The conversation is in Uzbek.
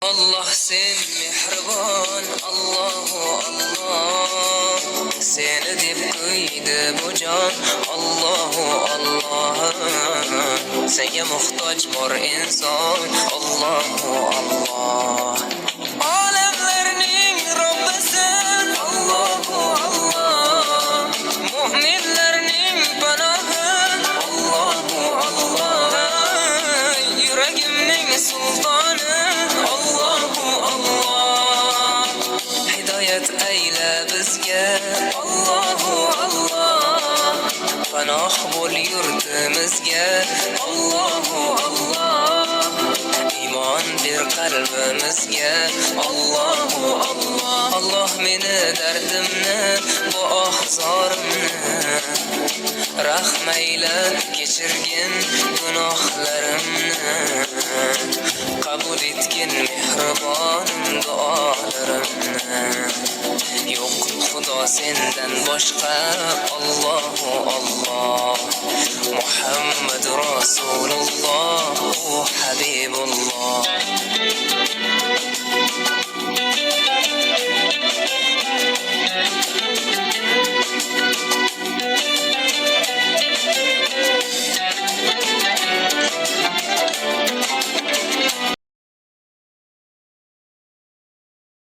Allah sen mehribon, Allohu Allah. Seni deb qo'ydi bu jon, Allohu Allah. Senga muhtoj bor inson, Allohu Allah. Olamlarning Robbisi, Allohu Allah. Mu'minlarning panohi, Allohu Allah. Yuragimning sultoni, Allohu Allah. Hidoyat ayla bizga, Allohu Allah. Panoh bo'l yurtimizga, Allohu Allah. Iymon ber qalbimizga, Allohu Allah. Allah meni dardimni, bu ohzorimni rahmayla kechirgin gunohlarimni. Qabul etgin mehribonim duolarimni. Yo'q xudo sendan boshqa, Alloh